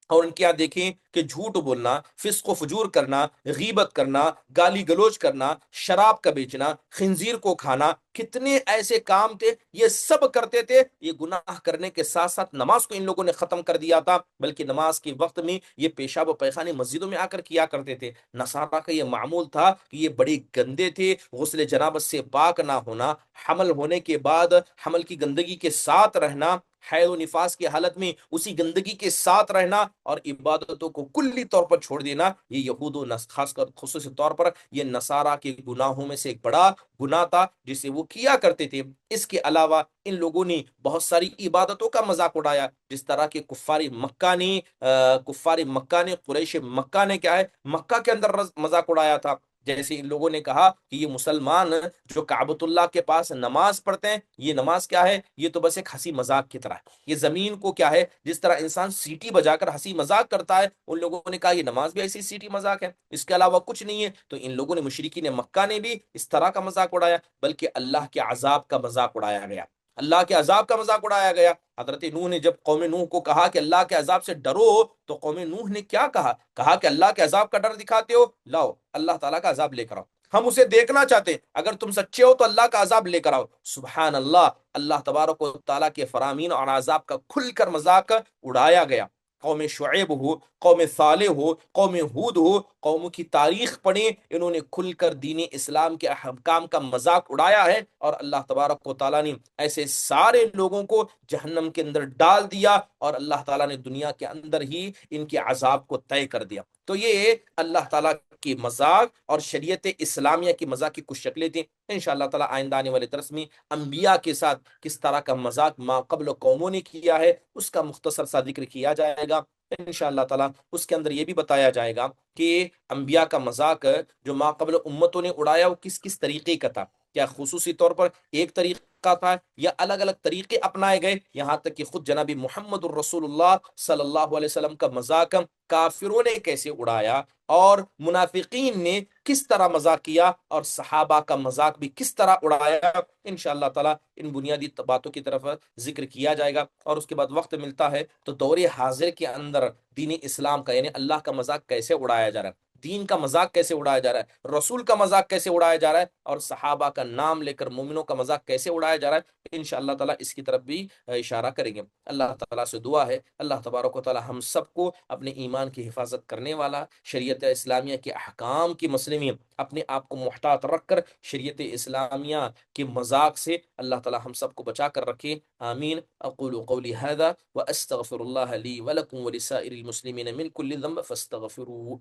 اور ان کے یہاں دیکھیں کہ جھوٹ بولنا، فسق و فجور کرنا، غیبت کرنا، گالی گلوچ کرنا، شراب کا بیچنا، خنزیر کو کھانا، کتنے ایسے کام تھے یہ سب کرتے تھے۔ یہ گناہ کرنے کے ساتھ ساتھ نماز کو ان لوگوں نے ختم کر دیا تھا، بلکہ نماز کے وقت میں یہ پیشاب و پیخانے مسجدوں میں آ کر کیا کرتے تھے۔ نصارہ کا یہ معمول تھا کہ یہ بڑے گندے تھے، غسل جنابت سے پاک نہ ہونا، حمل ہونے کے بعد حمل کی گندگی کے ساتھ رہنا، حیض و نفاس کی حالت میں اسی گندگی کے ساتھ رہنا، اور عبادتوں کو کلی طور پر چھوڑ دینا۔ یہ یہود و خاص کر خصوصی طور پر یہ نصارہ کے گناہوں میں سے ایک بڑا گناہ تھا جسے وہ کیا کرتے تھے۔ اس کے علاوہ ان لوگوں نے بہت ساری عبادتوں کا مذاق اڑایا، جس طرح کہ کفار مکہ نے قریش مکہ نے کیا ہے مکہ کے اندر مذاق اڑایا تھا۔ جیسے ان لوگوں نے کہا کہ یہ مسلمان جو کعبۃ اللہ کے پاس نماز پڑھتے ہیں، یہ نماز کیا ہے؟ یہ تو بس ایک ہنسی مذاق کی طرح ہے۔ یہ زمین کو کیا ہے، جس طرح انسان سیٹی بجا کر ہنسی مذاق کرتا ہے، ان لوگوں نے کہا یہ نماز بھی ایسی سیٹی مذاق ہے، اس کے علاوہ کچھ نہیں ہے۔ تو ان لوگوں نے، مشرکین مکہ نے بھی اس طرح کا مذاق اڑایا، بلکہ اللہ کے عذاب کا مذاق اڑایا گیا، اللہ کے عذاب کا مذاق اڑایا گیا۔ حضرت نوح نے جب قوم نوح کو کہا کہ اللہ کے عذاب سے ڈرو، تو قوم نوح نے کیا کہا؟ کہا کہ اللہ کے عذاب کا ڈر دکھاتے ہو، لاؤ اللہ تعالیٰ کا عذاب لے کر آؤ، ہم اسے دیکھنا چاہتے ہیں، اگر تم سچے ہو تو اللہ کا عذاب لے کر آؤ۔ سبحان اللہ، اللہ تبارک و تعالیٰ کے فرامین اور عذاب کا کھل کر مذاق اڑایا گیا۔ قوم شعیب ہو، قوم صالح ہو، قوم ہود ہو، قوموں کی تاریخ پڑھیں، انہوں نے کھل کر دین اسلام کے احکام کا مذاق اڑایا ہے، اور اللہ تبارک و تعالیٰ نے ایسے سارے لوگوں کو جہنم کے اندر ڈال دیا، اور اللہ تعالیٰ نے دنیا کے اندر ہی ان کے عذاب کو طے کر دیا۔ تو یہ اللہ تعالیٰ کی مذاق اور شریعت اسلامیہ کی مذاق کی کچھ شکلیں تھیں۔ انشاءاللہ تعالیٰ آئندہ آنے والے درس میں انبیاء کے ساتھ کس طرح کا مذاق ما قبل قوموں نے کیا ہے اس کا مختصر سا ذکر کیا جائے گا انشاءاللہ تعالیٰ۔ اس کے اندر یہ بھی بتایا جائے گا کہ انبیاء کا مذاق جو ما قبل امتوں نے اڑایا وہ کس کس طریقے کا تھا، کیا خصوصی طور پر ایک طریقہ تھا یا الگ الگ طریقے اپنائے گئے، یہاں تک کہ خود جناب محمد الرسول اللہ صلی اللہ علیہ وسلم کا مذاق کافروں نے کیسے اڑایا، اور منافقین نے کس طرح مذاق کیا، اور صحابہ کا مذاق بھی کس طرح اڑایا۔ انشاءاللہ تعالیٰ ان بنیادی باتوں کی طرف ذکر کیا جائے گا، اور اس کے بعد وقت ملتا ہے تو دور حاضر کے اندر دین اسلام کا یعنی اللہ کا مذاق کیسے اڑایا جا رہا ہے، دین کا مذاق کیسے اڑایا جا رہا ہے، رسول کا مذاق کیسے اڑایا جا رہا ہے، اور صحابہ کا نام لے کر مومنوں کا مذاق کیسے اڑایا جا رہا ہے، انشاءاللہ تعالیٰ اس کی طرف بھی اشارہ کریں گے۔ اللہ تعالیٰ سے دعا ہے اللہ تبارک و تعالیٰ ہم سب کو اپنے ایمان کی حفاظت کرنے والا، شریعت اسلامیہ کے احکام کی مسئلے میں اپنے آپ کو محتاط رکھ کر شریعت اسلامیہ کے مذاق سے اللہ تعالیٰ ہم سب کو بچا کر رکھے، آمین۔ اقول قولی هذا واستغفر الله لي ولكم ولسائر المسلمين من كل ذنب فاستغفروه۔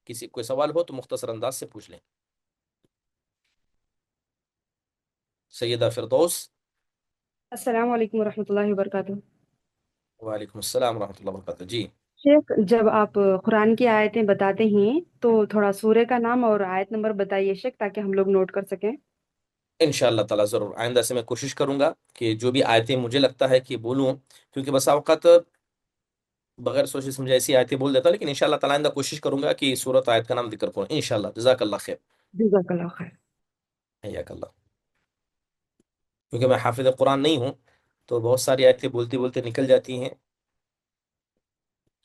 کسی کوئی سوال ہو تو مختصر انداز سے پوچھ لیں۔ سیدہ فردوس۔ السلام علیکم ورحمۃ اللہ وبرکاتہ۔ وعلیکم السلام ورحمۃ اللہ وبرکاتہ، جی۔ شیخ، جب آپ قرآن کی آیتیں بتاتے ہیں تو تھوڑا سورہ کا نام اور آیت نمبر بتائیے شیخ، تاکہ ہم لوگ نوٹ کر سکیں۔ انشاءاللہ تعالیٰ ضرور آئندہ سے میں کوشش کروں گا کہ جو بھی آیتیں مجھے لگتا ہے کہ بولوں، کیونکہ بسا اوقات بغیر سوچے سمجھے ایسی آیتیں بول دیتا ہوں، لیکن انشاءاللہ تعالیٰ آئندہ کوشش کروں گا کہ سورت آیت کا نام ذکر کروں انشاءاللہ۔ جزاک اللہ خیر، جزاک اللہ خیر۔ حیاک اللہ۔ کیونکہ میں حافظ قرآن نہیں ہوں تو بہت ساری آیتیں بولتے بولتے نکل جاتی ہیں،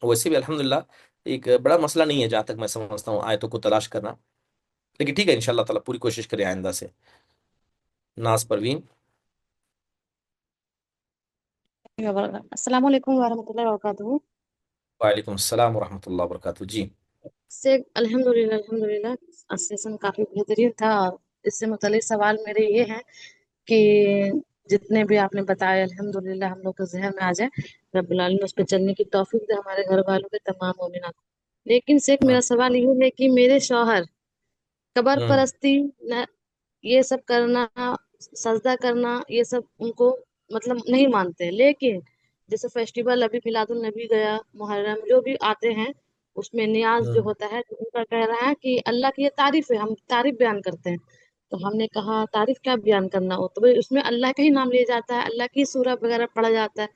ویسے بھی الحمدللہ ایک بڑا مسئلہ نہیں ہے جہاں تک میں سمجھتا ہوں آیتوں کو تلاش کرنا، لیکن ٹھیک ہے انشاءاللہ تعالیٰ پوری کوشش کریں آئندہ سے۔ ناز پروین۔ السلام علیکم ورحمۃ اللہ وبرکاتہ۔ وعلیکم السلام ورحمۃ اللہ وبرکاتہ، جی۔ سے الحمدللہ سیشن کافی بہترین تھا، اور اس سے متعلق سوال میرے یہ ہیں کہ جتنے بھی آپ نے بتایا الحمدللہ ہم لوگ کے ذہن میں آ جائے، رب العالمین اس پہ چلنے کی توفیق دے ہمارے گھر والوں کے تمام مومنات کو۔ لیکن شیخ میرا سوال یہ ہے کہ میرے شوہر قبر پرستی یہ سب کرنا، سجدہ کرنا، یہ سب ان کو مطلب نہیں مانتے، لیکن جیسے فیسٹیول ابھی میلاد النبی گیا، محرم جو بھی آتے ہیں اس میں نیاز جو ہوتا ہے تو ان کا کہہ رہا ہے کہ اللہ کی یہ تعریف ہے، ہم تعریف بیان کرتے ہیں۔ تو ہم نے کہا تعریف کیا بیان کرنا ہو، تو اس میں اللہ کا ہی نام لیا جاتا ہے، اللہ کی سورہ وغیرہ پڑھا جاتا ہے۔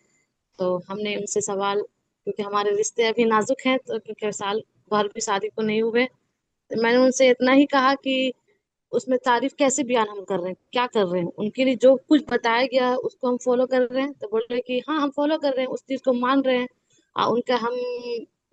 تو ہم نے ان سے سوال، کیونکہ ہمارے رشتے ابھی نازک ہیں، تو کیونکہ سال بھر بھی شادی کو نہیں ہوئے، تو میں نے ان سے اتنا ہی کہا کہ اس میں تعریف کیسے بیان ہم کر رہے ہیں، کیا کر رہے ہیں، ان کے لیے جو کچھ بتایا گیا اس کو ہم فالو کر رہے ہیں، تو بول رہے کہ ہاں ہم فالو کر رہے ہیں، اس چیز کو مان رہے ہیں، ان کا ہم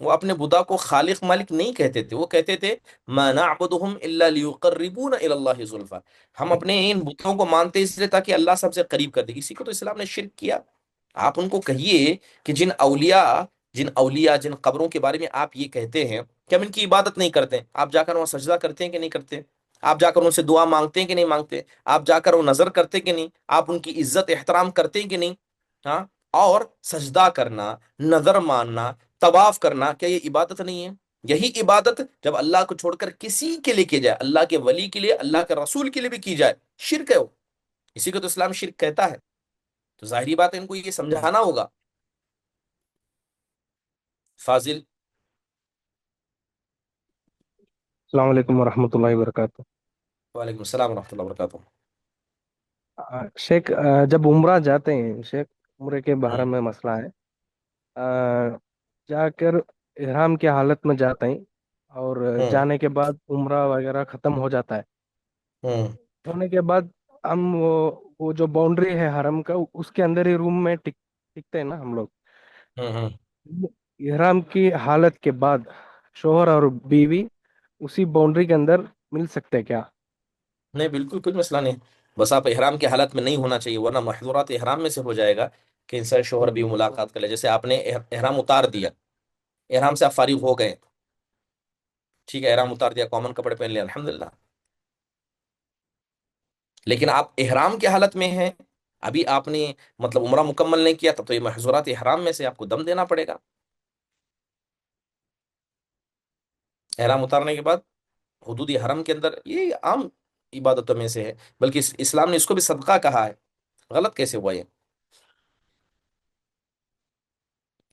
وہ اپنے بدا کو خالق مالک نہیں کہتے تھے، وہ کہتے تھے ما نعبدهم الا ليقربونا الى الله زلفا، ہم اپنے ان بتوں کو مانتے اس لیے تاکہ اللہ سب سے قریب کر دے۔ اسی کو تو اسلام نے شرک کیا۔ آپ ان کو کہیے کہ جن اولیاء جن قبروں کے بارے میں آپ یہ کہتے ہیں کہ ہم ان کی عبادت نہیں کرتے، آپ جا کر وہاں سجدہ کرتے ہیں کہ نہیں کرتے؟ آپ جا کر ان سے دعا مانگتے ہیں کہ نہیں مانگتے؟ آپ جا کر وہ نظر کرتے کہ نہیں؟ آپ ان کی عزت احترام کرتے ہیں کہ نہیں؟ ہاں، اور سجدہ کرنا، نظر ماننا، طواف کرنا، کیا یہ عبادت نہیں ہے؟ یہی عبادت جب اللہ کو چھوڑ کر کسی کے لیے کی جائے، اللہ کے ولی کے لیے، اللہ کے رسول کے لیے بھی کی جائے، شرک ہے وہ۔ اسی کو تو اسلام شرک کہتا ہے۔ تو ظاہری بات ہے ان کو یہ سمجھانا ہوگا۔ فاضل؟ السلام علیکم ورحمۃ اللہ وبرکاتہ۔ وعلیکم السلام ورحمۃ اللہ وبرکاتہ۔ شیخ، جب عمرہ جاتے ہیں شیخ، عمرے کے بارے ہوں میں مسئلہ ہے۔ جا کر احرام کی حالت میں جاتے ہیں، اور ہوں جانے کے بعد عمرہ وغیرہ ختم ہو جاتا ہے۔ ہوں ہونے کے بعد ہم وہ جو باؤنڈری ہے حرم کا، اس کے اندر ہی روم میں ٹکتے ہیں نا ہم لوگ۔ ہوں ہوں احرام کی حالت کے بعد شوہر اور بیوی اسی باؤنڈری کے اندر مل سکتے کیا؟ نہیں، بالکل کوئی مسئلہ نہیں، بس آپ احرام کی حالت میں نہیں ہونا چاہیے، ورنہ محظورات احرام میں سے ہو جائے گا کہ انسان شوہر بھی ملاقات کر لے۔ جیسے آپ نے احرام اتار دیا، احرام سے آپ فارغ ہو گئے، ٹھیک ہے، احرام اتار دیا، کامن کپڑے پہن لیا، الحمدللہ، لیکن آپ احرام کی حالت میں ہیں، ابھی آپ نے مطلب عمرہ مکمل نہیں کیا، تب تو یہ محظورات احرام میں سے آپ کو دم دینا پڑے گا۔ احرام اتارنے کے بعد حدود حرم کے اندر، یہ عام عبادتوں میں سے ہے، بلکہ اسلام نے اس کو بھی صدقہ کہا ہے، غلط کیسے ہوا یہ؟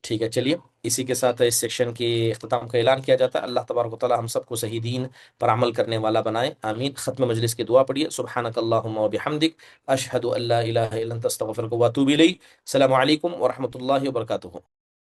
ٹھیک ہے، چلیے، اسی کے ساتھ اس سیکشن کے اختتام کا اعلان کیا جاتا ہے۔ اللہ تبارک و تعالی ہم سب کو صحیح دین پر عمل کرنے والا بنائے، آمین۔ ختم مجلس کی دعا پڑھیے، سبحانک اللہم و بحمدک، اشہد ان لا الہ الا انت، استغفرک و اتوب الیک۔ السلام علیکم ورحمۃ اللہ وبرکاتہ۔